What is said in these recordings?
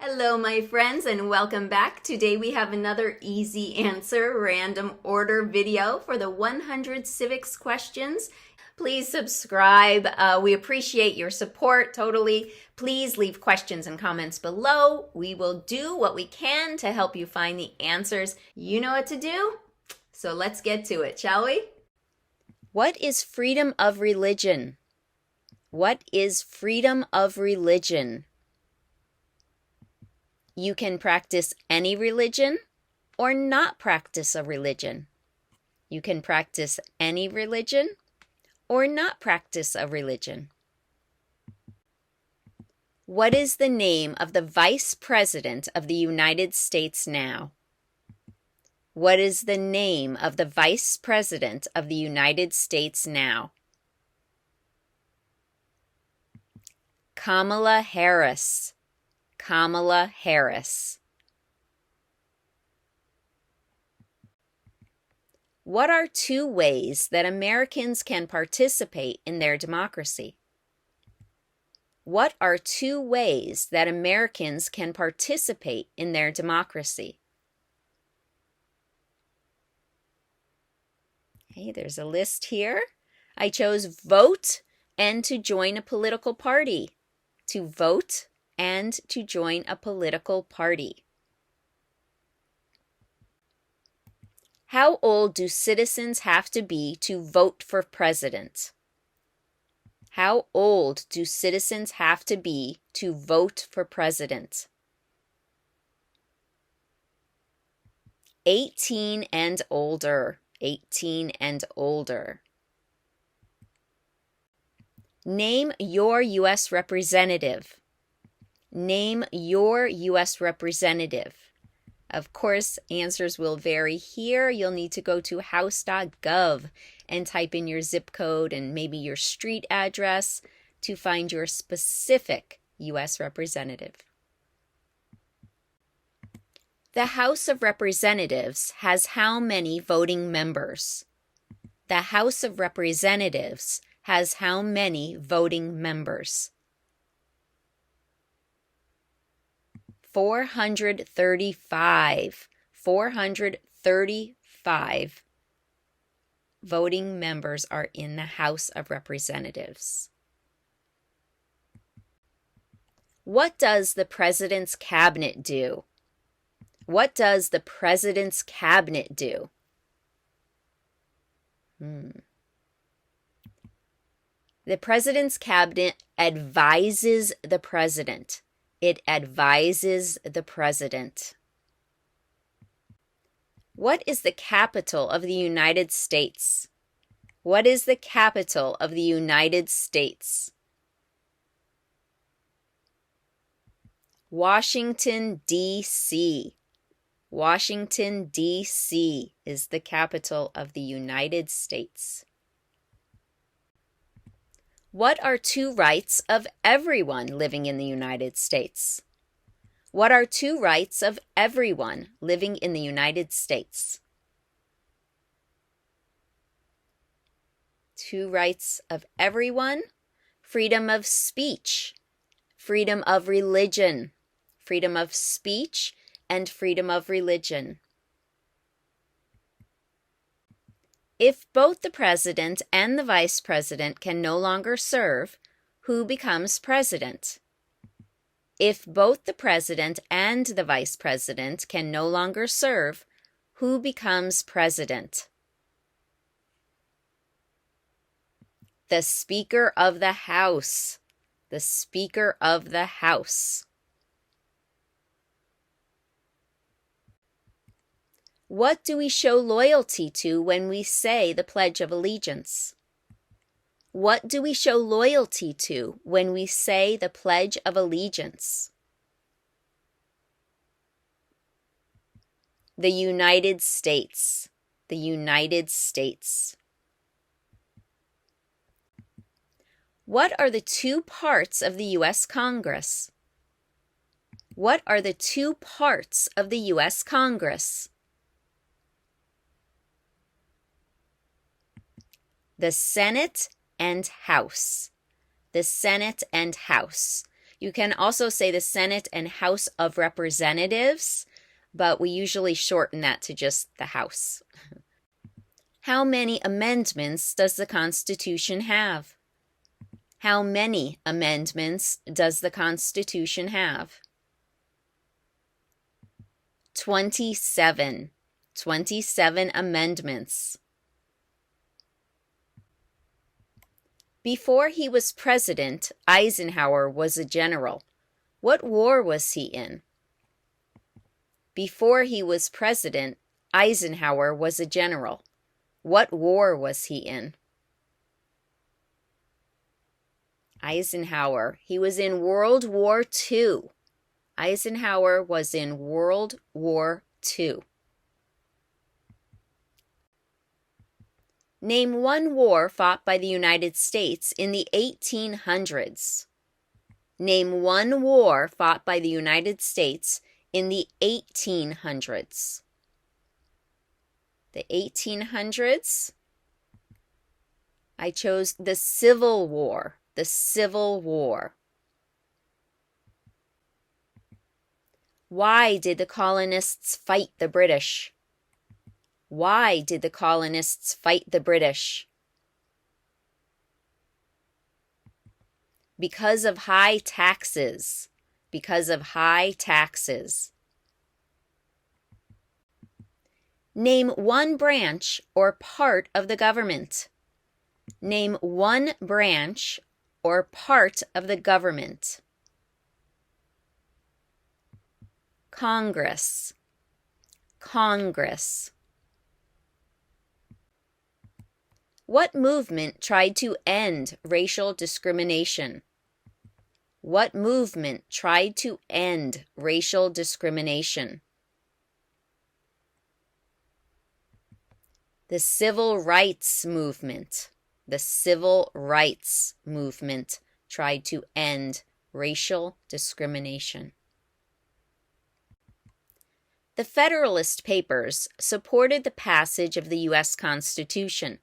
Hello, my friends, and welcome back. Today we have another easy answer random order video for the 100 civics questions. Please subscribe. We appreciate your support totally. Please leave questions and comments below. We will do what we can to help you find the answers. You know what to do, so let's get to it, shall we? What is freedom of religion? What is freedom of religion? You can practice any religion or not practice a religion. You can practice any religion or not practice a religion. What is the name of the Vice President of the United States now? What is the name of the Vice President of the United States now? Kamala Harris. Kamala Harris. What are two ways that Americans can participate in their democracy? What are two ways that Americans can participate in their democracy? Okay, there's a list here. I chose vote and to join a political party. To vote and to join a political party. How old do citizens have to be to vote for president? How old do citizens have to be to vote for president? 18 and older. 18 and older. Name your U.S. representative. Name your U.S. representative. Of course, answers will vary here. You'll need to go to house.gov and type in your zip code and maybe your street address to find your specific U.S. representative. The House of Representatives has how many voting members? The House of Representatives has how many voting members? 435. 435 voting members are in the House of Representatives. What does the President's Cabinet do? What does the President's Cabinet do? The President's Cabinet advises the President. It advises the President. What is the capital of the United States? What is the capital of the United States? Washington, D.C. Washington, D.C. is the capital of the United States. What are two rights of everyone living in the United States? What are two rights of everyone living in the United States? Two rights of everyone: freedom of speech, freedom of religion, freedom of speech, and freedom of religion. If both the president and the vice president can no longer serve, who becomes president? If both the president and the vice president can no longer serve, who becomes president? The Speaker of the House. The Speaker of the House. What do we show loyalty to when we say the Pledge of Allegiance? What do we show loyalty to when we say the Pledge of Allegiance? The United States. The United States. What are the two parts of the U.S. Congress? What are the two parts of the U.S. Congress? The Senate and House. The Senate and House. You can also say the Senate and House of Representatives, but we usually shorten that to just the House. How many amendments does the Constitution have? How many amendments does the Constitution have? 27. 27 amendments. Before he was president, Eisenhower was a general. What war was he in? Before he was president, Eisenhower was a general. What war was he in? Eisenhower, he was in World War II. Eisenhower was in World War II. Name one war fought by the United States in the 1800s. Name one war fought by the United States in the 1800s. The 1800s? I chose the Civil War. The Civil War. Why did the colonists fight the British? Why did the colonists fight the British? Because of high taxes. Because of high taxes. Name one branch or part of the government. Name one branch or part of the government. Congress. Congress. What movement tried to end racial discrimination? What movement tried to end racial discrimination? The Civil Rights Movement. The Civil Rights Movement tried to end racial discrimination. The Federalist Papers supported the passage of the U.S. Constitution.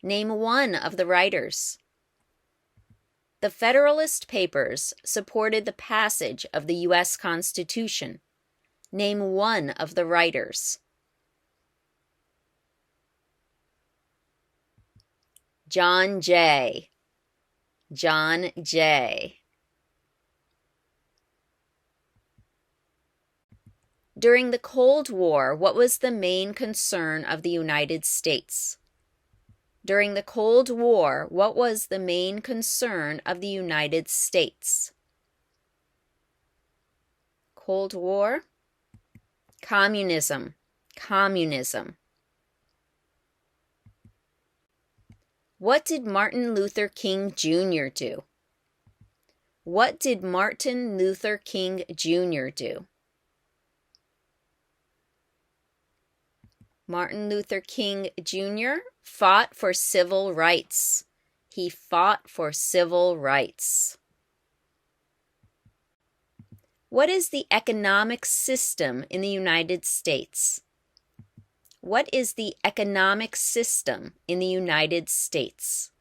Name one of the writers. The Federalist Papers supported the passage of the U.S. Constitution. Name one of the writers. John Jay. John Jay. During the Cold War, what was the main concern of the United States? During the Cold War, what was the main concern of the United States? Cold War? Communism. Communism. What did Martin Luther King Jr. do? What did Martin Luther King Jr. do? Martin Luther King Jr. fought for civil rights. He fought for civil rights. What is the economic system in the United States? What is the economic system in the United States?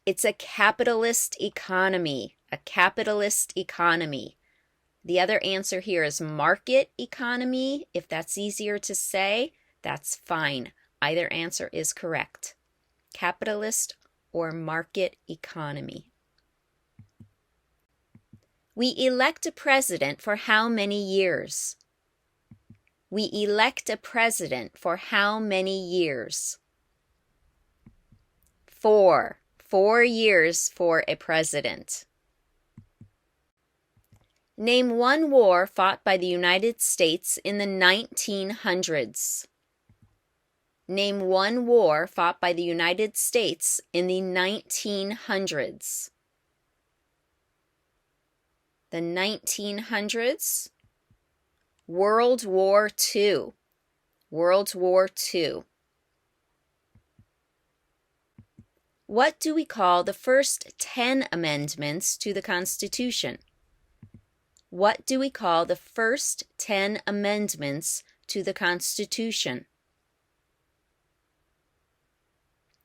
It's a capitalist economy. A capitalist economy. The other answer here is market economy. If that's easier to say, that's fine. Either answer is correct. Capitalist or market economy. We elect a president for how many years? We elect a president for how many years? 4. 4 years for a president. Name one war fought by the United States in the 1900s. Name one war fought by the United States in the 1900s. The 1900s? World War II. World War II. What do we call the first 10 amendments to the Constitution? What do we call the first 10 amendments to the Constitution?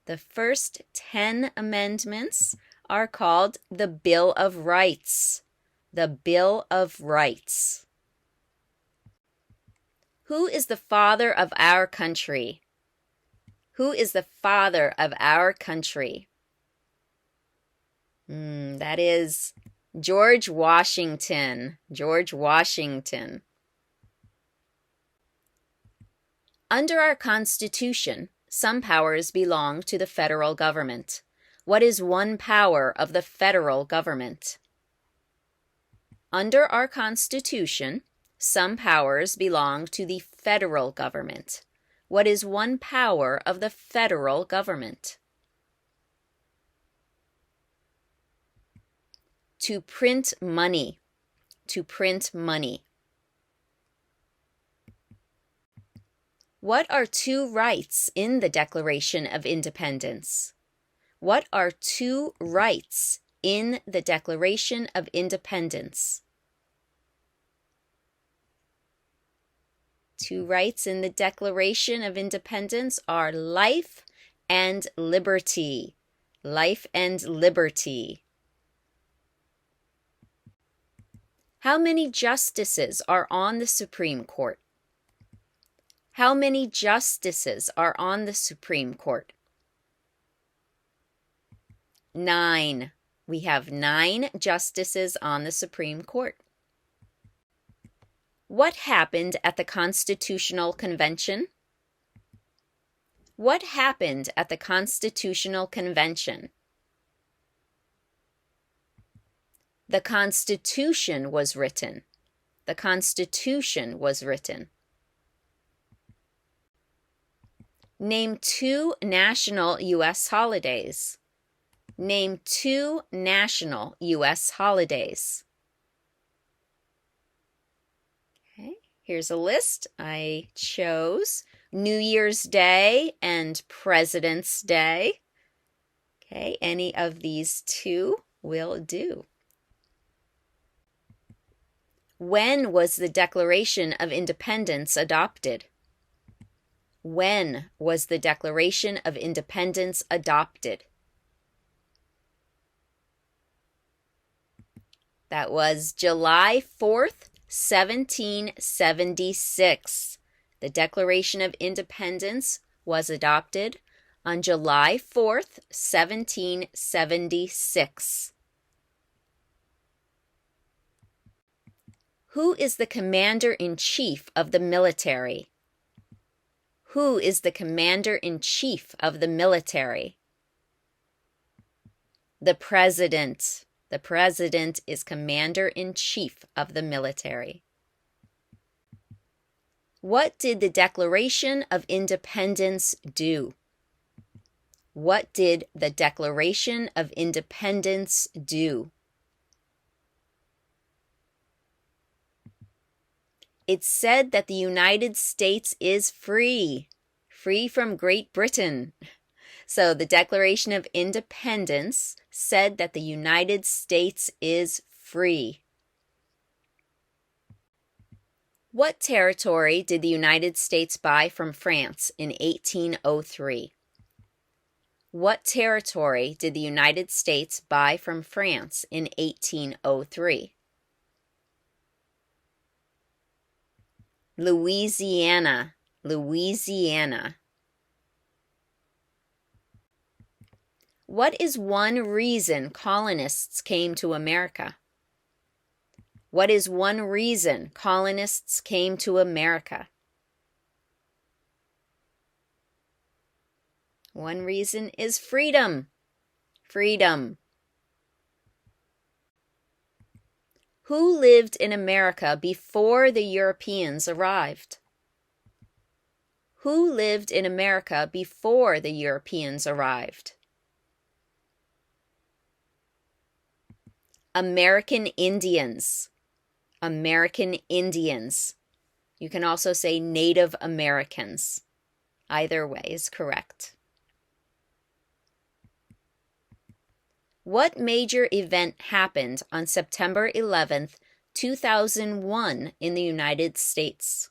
The first 10 amendments are called the Bill of Rights. The Bill of Rights. Who is the father of our country? Who is the father of our country? That is George Washington. George Washington. Under our Constitution, some powers belong to the federal government. What is one power of the federal government? Under our Constitution, some powers belong to the federal government. What is one power of the federal government? To print money. To print money. What are two rights in the Declaration of Independence? What are two rights in the Declaration of Independence? Two rights in the Declaration of Independence are life and liberty. Life and liberty. How many justices are on the Supreme Court? How many justices are on the Supreme Court? 9. We have 9 justices on the Supreme Court. What happened at the Constitutional Convention? What happened at the Constitutional Convention? The Constitution was written. The Constitution was written. Name 2 national U.S. holidays. Name 2 national U.S. holidays. Okay, here's a list. I chose New Year's Day and President's Day. Okay, any of these 2 will do. When was the Declaration of Independence adopted? When was the Declaration of Independence adopted? That was July 4th, 1776. The Declaration of Independence was adopted on July 4th, 1776. Who is the Commander-in-Chief of the military? Who is the Commander-in-Chief of the military? The President. The President is Commander-in-Chief of the military. What did the Declaration of Independence do? What did the Declaration of Independence do? It said that the United States is free from Great Britain. So the Declaration of Independence said that the United States is free. What territory did the United States buy from France in 1803? What territory did the United States buy from France in 1803? Louisiana. Louisiana. What is one reason colonists came to America? What is one reason colonists came to America? One reason is freedom. Freedom. Who lived in America before the Europeans arrived? Who lived in America before the Europeans arrived? American Indians. American Indians. You can also say Native Americans. Either way is correct. What major event happened on September 11th, 2001 in the United States?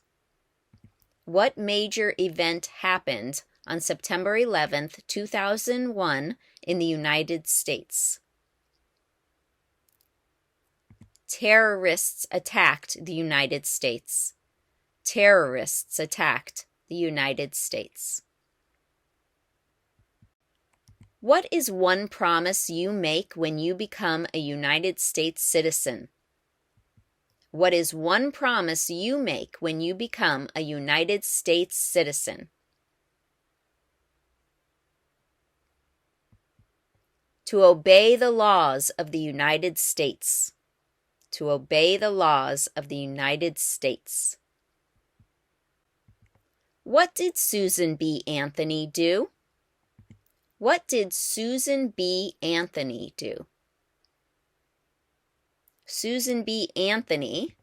What major event happened on September 11th, 2001 in the United States? Terrorists attacked the United States. Terrorists attacked the United States. What is one promise you make when you become a United States citizen? What is one promise you make when you become a United States citizen? To obey the laws of the United States. To obey the laws of the United States. What did Susan B. Anthony do? What did Susan B. Anthony do? Susan B. Anthony,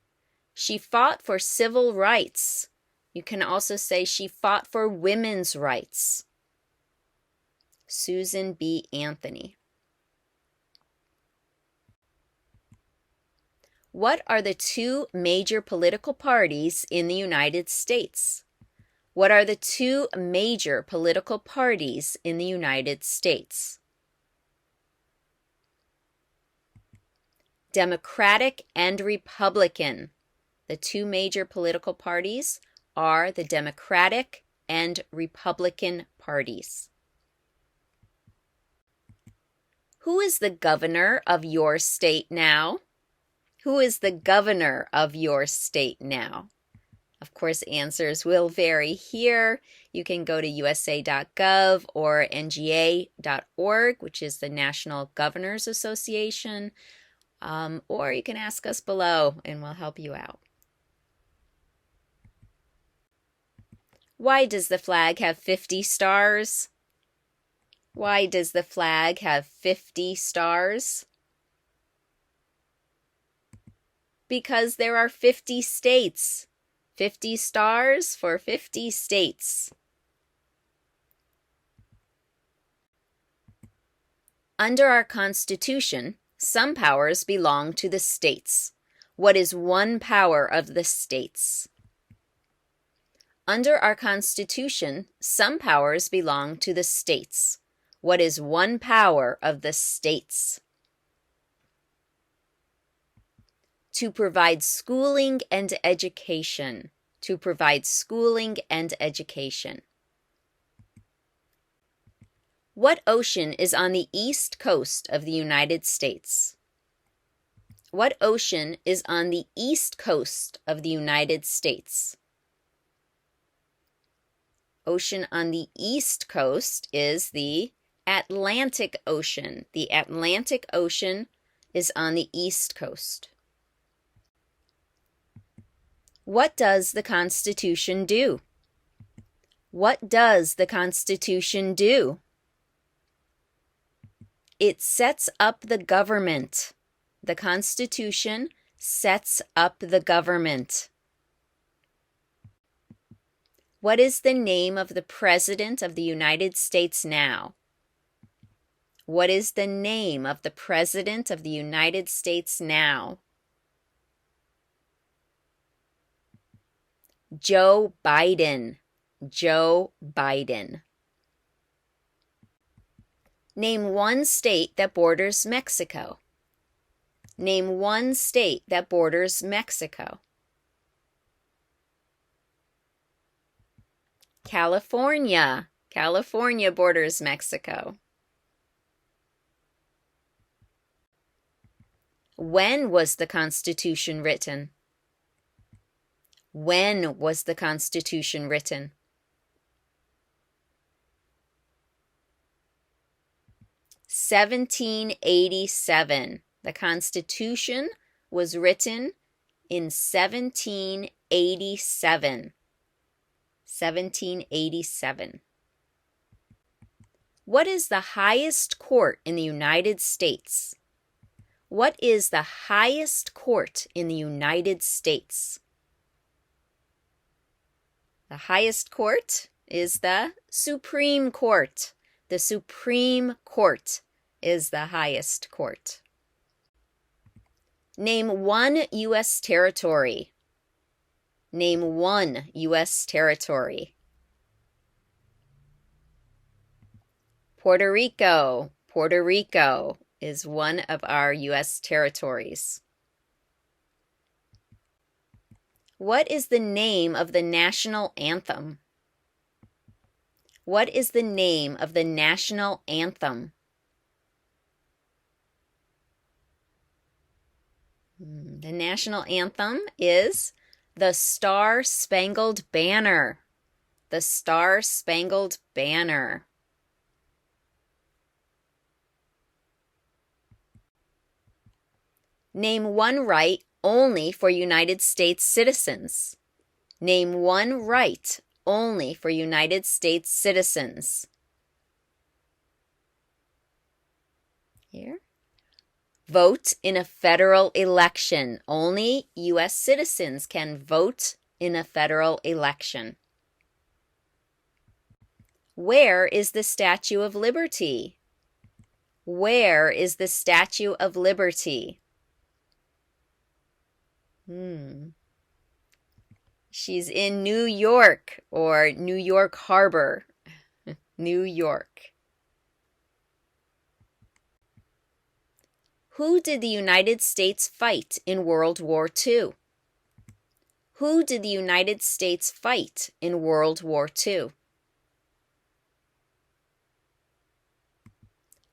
she fought for civil rights. You can also say she fought for women's rights. Susan B. Anthony. What are the two major political parties in the United States? What are the two major political parties in the United States? Democratic and Republican. The two major political parties are the Democratic and Republican parties. Who is the governor of your state now? Who is the governor of your state now? Of course, answers will vary here. You can go to usa.gov or nga.org, which is the National Governors Association, or you can ask us below and we'll help you out. Why does the flag have 50 stars? Why does the flag have 50 stars? Because there are 50 states. 50 stars for 50 states. Under our Constitution, some powers belong to the states. What is one power of the states? Under our Constitution, some powers belong to the states. What is one power of the states? To provide schooling and education. To provide schooling and education. What ocean is on the east coast of the United States? What ocean is on the east coast of the United States? Ocean on the east coast is the Atlantic Ocean. The Atlantic Ocean is on the east coast. What does the Constitution do? What does the Constitution do? It sets up the government. The Constitution sets up the government. What is the name of the President of the United States now? What is the name of the President of the United States now? Joe Biden. Joe Biden. Name one state that borders Mexico. Name one state that borders Mexico. California. California borders Mexico. When was the Constitution written? When was the Constitution written? (1787). The Constitution was written in 1787. 1787. What is the highest court in the United States? What is the highest court in the United States? The highest court is the Supreme Court. The Supreme Court is the highest court. Name one U.S. territory. Name one U.S. territory. Puerto Rico. Puerto Rico is one of our U.S. territories. What is the name of the national anthem? What is the name of the national anthem? The national anthem is the Star-Spangled Banner. The Star-Spangled Banner. Name one right only for United States citizens. Name one right only for United States citizens. Here. Vote in a federal election. Only U.S. citizens can vote in a federal election. Where is the Statue of Liberty? Where is the Statue of Liberty? She's in New York or New York Harbor. New York. Who did the United States fight in World War II? Who did the United States fight in World War II?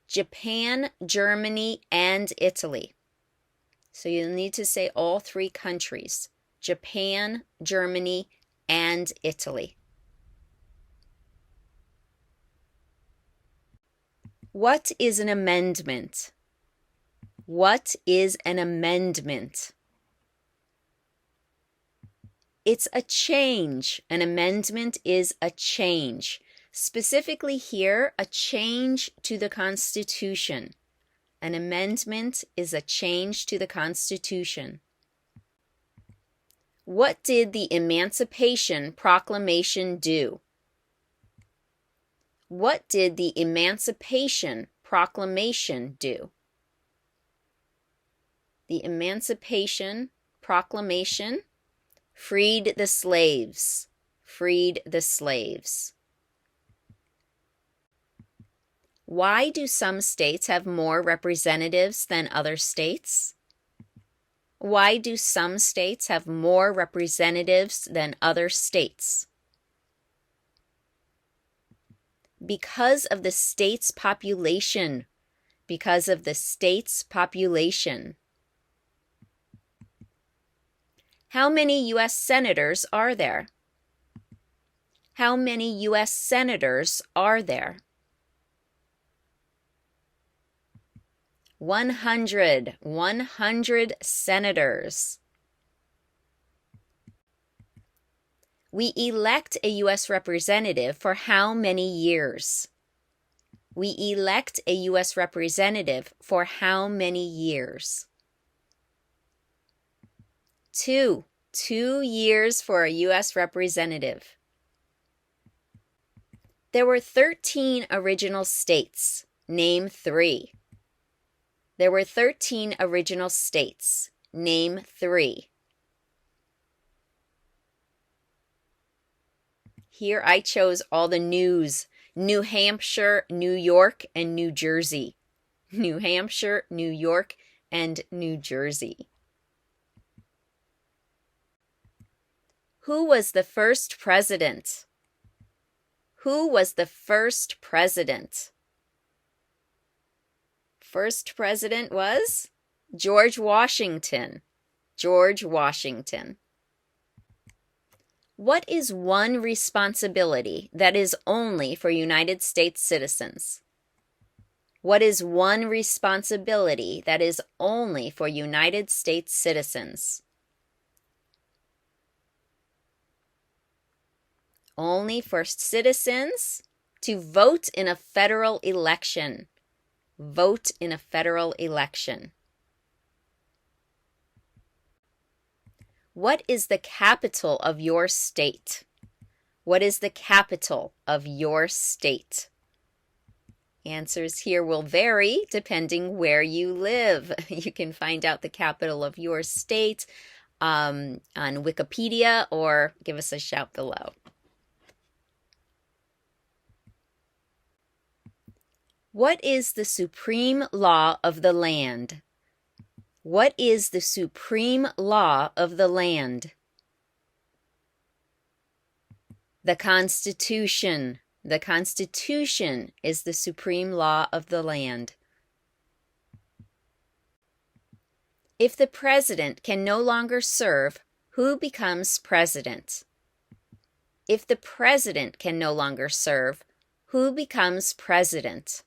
Japan, Germany, and Italy. So you'll need to say all three countries. Japan, Germany, and Italy. What is an amendment? What is an amendment? It's a change. An amendment is a change. Specifically here, a change to the Constitution. An amendment is a change to the Constitution. What did the Emancipation Proclamation do? What did the Emancipation Proclamation do? The Emancipation Proclamation freed the slaves. Freed the slaves. Why do some states have more representatives than other states? Why do some states have more representatives than other states? Because of the state's population. Because of the state's population. How many U.S. senators are there? How many U.S. senators are there? 100. 100 senators. We elect a U.S. representative for how many years? We elect a U.S. representative for how many years? 2. 2 years for a U.S. representative. There were 13 original states. Name 3. There were 13 original states. Name 3. Here I chose all the news. New Hampshire, New York, and New Jersey. New Hampshire, New York, and New Jersey. Who was the first president? Who was the first president? First president was George Washington. George Washington. What is one responsibility that is only for United States citizens? What is one responsibility that is only for United States citizens? Only for citizens to vote in a federal election. Vote in a federal election. What is the capital of your state? What is the capital of your state? Answers here will vary depending where you live. You can find out the capital of your state on Wikipedia or give us a shout below. What is the supreme law of the land? What is the supreme law of the land? The Constitution. The Constitution is the supreme law of the land. If the president can no longer serve, who becomes president? If the president can no longer serve, who becomes president?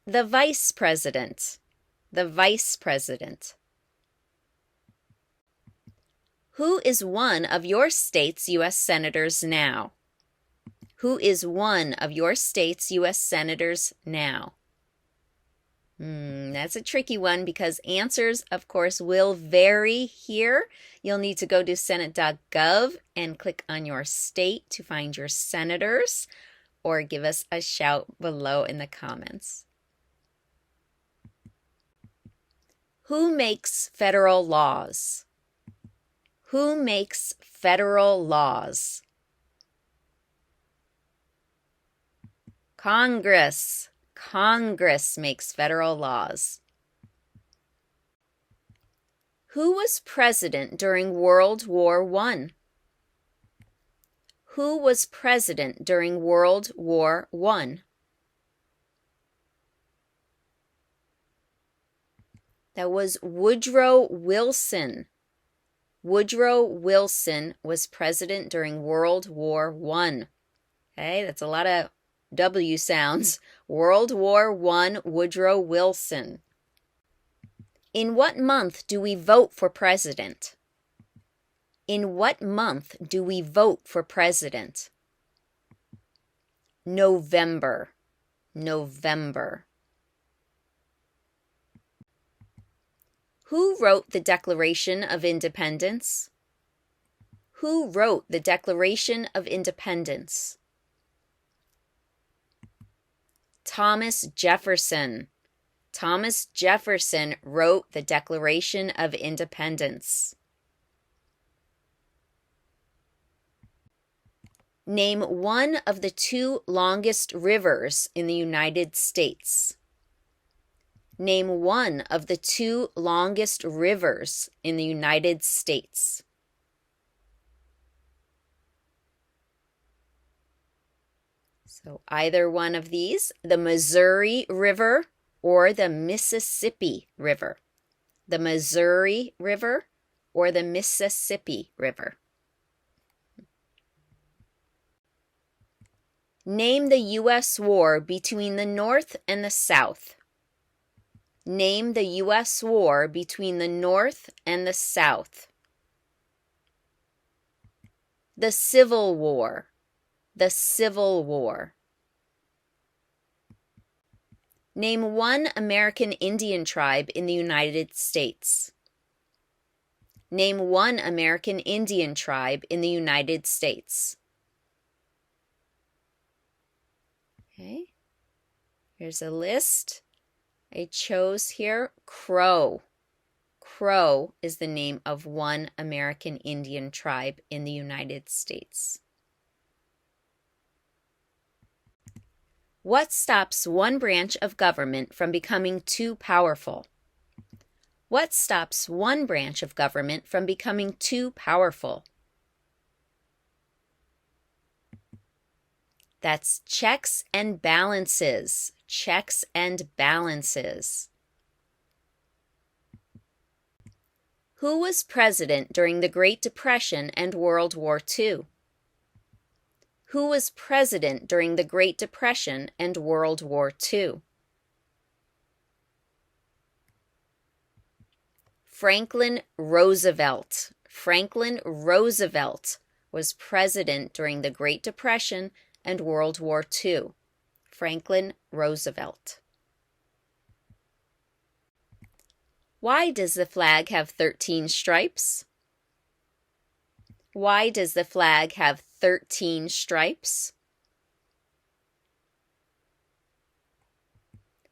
The vice president. The vice president. Who is one of your state's U.S. senators now? Who is one of your state's U.S. senators now? That's a tricky one because answers, of course, will vary here. You'll need to go to senate.gov and click on your state to find your senators, or give us a shout below in the comments. Who makes federal laws? Who makes federal laws? Congress. Congress makes federal laws. Who was president during World War I? Who was president during World War I? That was Woodrow Wilson. Woodrow Wilson was president during World War I. Okay, that's a lot of W sounds. World War I, Woodrow Wilson. In what month do we vote for president? In what month do we vote for president? November. November. Who wrote the Declaration of Independence? Who wrote the Declaration of Independence? Thomas Jefferson. Thomas Jefferson wrote the Declaration of Independence. Name one of the two longest rivers in the United States. Name one of the two longest rivers in the United States. So either one of these, the Missouri River or the Mississippi River. The Missouri River or the Mississippi River. Name the U.S. war between the North and the South. Name the U.S. war between the North and the South. The Civil War. The Civil War. Name one American Indian tribe in the United States. Name one American Indian tribe in the United States. Okay, here's a list. I chose here Crow. Crow is the name of one American Indian tribe in the United States. What stops one branch of government from becoming too powerful? What stops one branch of government from becoming too powerful? That's checks and balances. Checks and balances. Who was president during the Great Depression and World War II? Who was president during the Great Depression and World War II? Franklin Roosevelt. Franklin Roosevelt was president during the Great Depression and World War II. Franklin Roosevelt. Why does the flag have 13 stripes? Why does the flag have 13 stripes?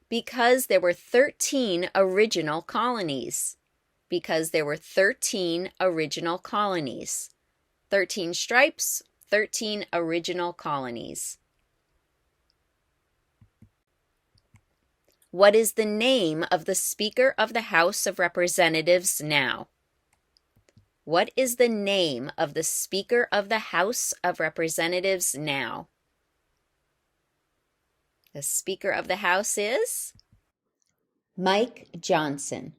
Because there were 13 original colonies. Because there were 13 original colonies. 13 stripes, 13 original colonies. What is the name of the Speaker of the House of Representatives now? What is the name of the Speaker of the House of Representatives now? The Speaker of the House is Mike Johnson.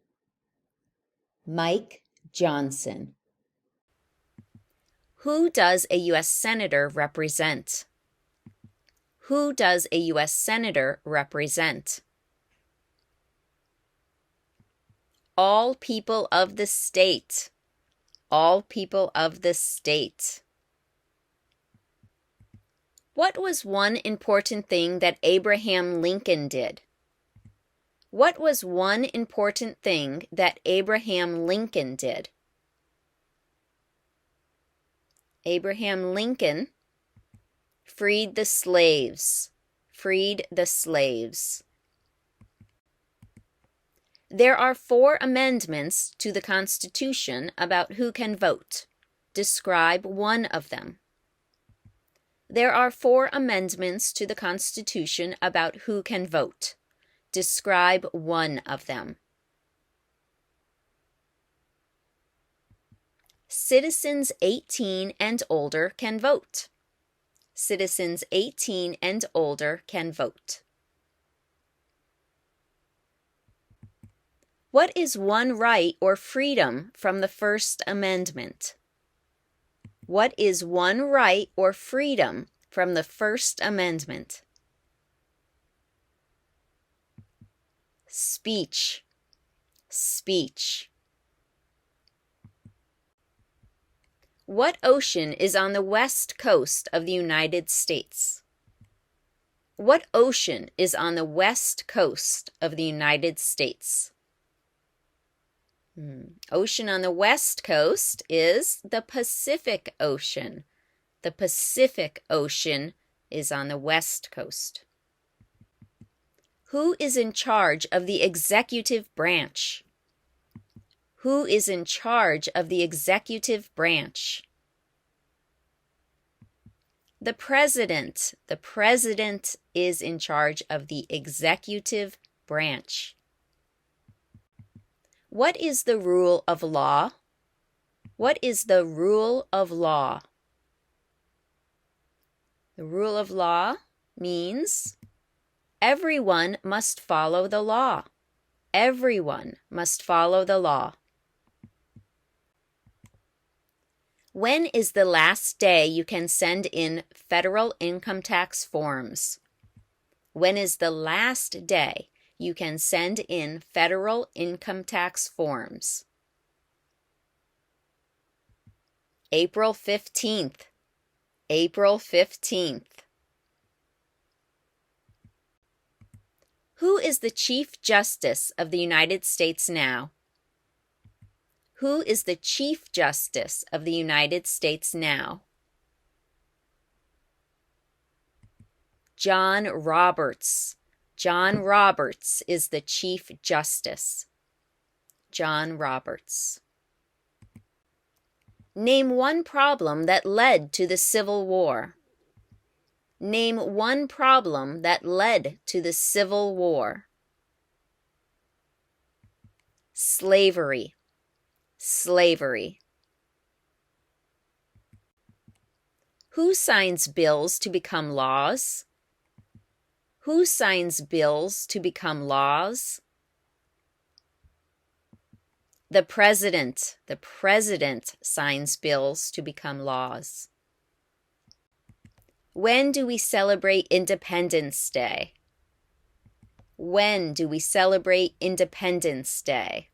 Mike Johnson. Who does a U.S. Senator represent? Who does a U.S. Senator represent? All people of the state. All people of the state. What was one important thing that Abraham Lincoln did? What was one important thing that Abraham Lincoln did? Abraham Lincoln freed the slaves. Freed the slaves. There are 4 amendments to the Constitution about who can vote. Describe one of them. There are 4 amendments to the Constitution about who can vote. Describe one of them. Citizens 18 and older can vote. Citizens 18 and older can vote. What is one right or freedom from the First Amendment? What is one right or freedom from the First Amendment? Speech. Speech. What ocean is on the west coast of the United States? What ocean is on the west coast of the United States? Ocean on the west coast is the Pacific Ocean. The Pacific Ocean is on the west coast. Who is in charge of the executive branch? Who is in charge of the executive branch? The President. The President is in charge of the executive branch. What is the rule of law? What is the rule of law? The rule of law means everyone must follow the law. Everyone must follow the law. When is the last day you can send in federal income tax forms? When is the last day you can send in federal income tax forms? April 15th. April 15th. Who is the Chief Justice of the United States now? Who is the Chief Justice of the United States now? John Roberts. John Roberts is the Chief Justice. John Roberts. Name one problem that led to the Civil War. Name one problem that led to the Civil War. Slavery. Slavery. Who signs bills to become laws? Who signs bills to become laws? The President. The President signs bills to become laws. When do we celebrate Independence Day? When do we celebrate Independence Day?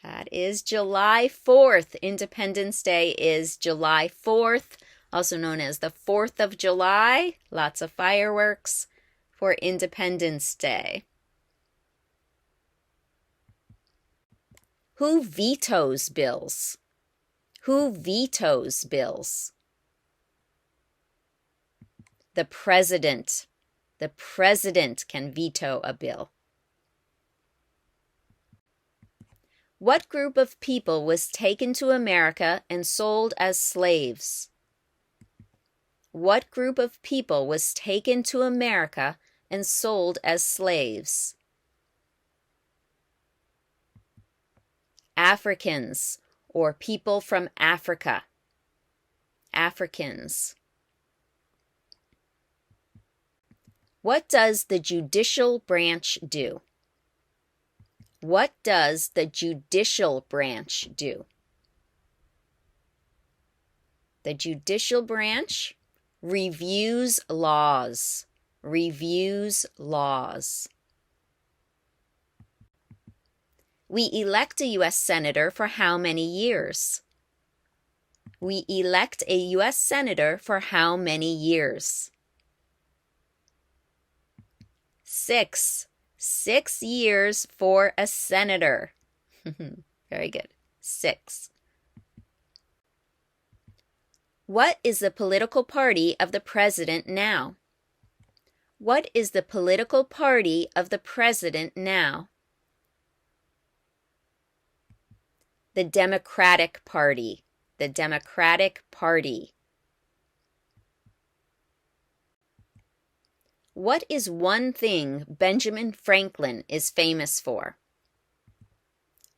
That is July 4th. Independence Day is July 4th, also known as the 4th of July. Lots of fireworks for Independence Day. Who vetoes bills? Who vetoes bills? The President. The President can veto a bill. What group of people was taken to America and sold as slaves? What group of people was taken to America and sold as slaves? Africans, or people from Africa. Africans. What does the judicial branch do? What does the judicial branch do? The judicial branch reviews laws. Reviews laws. We elect a U.S. Senator for how many years? We elect a U.S. Senator for how many years? 6. 6 years for a senator. Very good. 6. What is the political party of the president now? What is the political party of the president now? The Democratic Party. The Democratic Party. What is one thing Benjamin Franklin is famous for?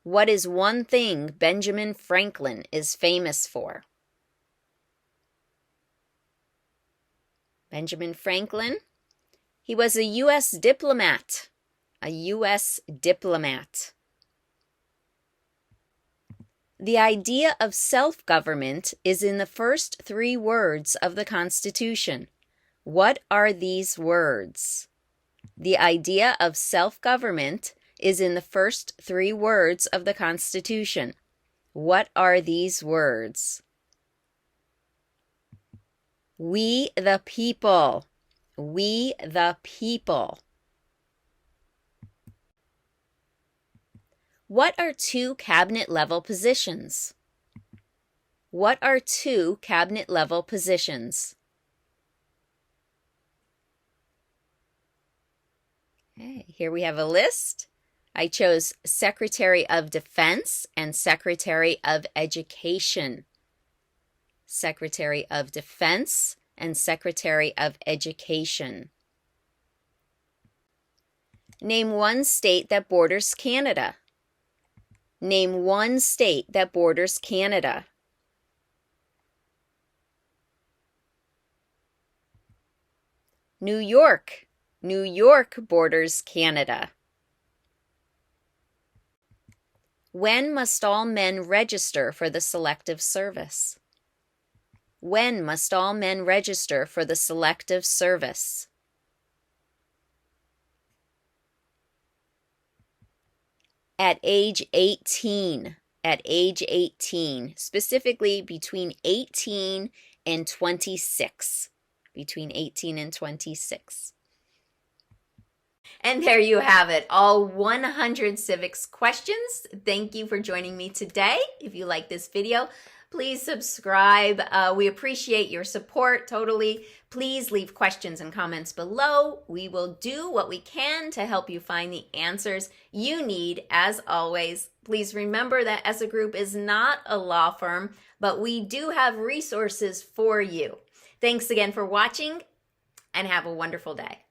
What is one thing Benjamin Franklin is famous for? Benjamin Franklin, he was a U.S. diplomat. A U.S. diplomat. The idea of self-government is in the first 3 words of the Constitution. What are these words? The idea of self-government is in the first 3 words of the Constitution. What are these words? We the people. We the people. What are 2 cabinet-level positions? What are 2 cabinet-level positions? Okay, here we have a list. I chose Secretary of Defense and Secretary of Education. Secretary of Defense and Secretary of Education. Name one state that borders Canada. Name one state that borders Canada. New York. New York borders Canada. When must all men register for the Selective Service? When must all men register for the Selective Service? At age 18. At age 18. Specifically between 18 and 26. Between 18 and 26. And there you have it, all 100 civics questions. Thank you for joining me today. If you like this video, please subscribe. We appreciate your support totally. Please leave questions and comments below. We will do what we can to help you find the answers you need. As always, please remember that Essa Group is not a law firm, but we do have resources for you. Thanks again for watching, and have a wonderful day.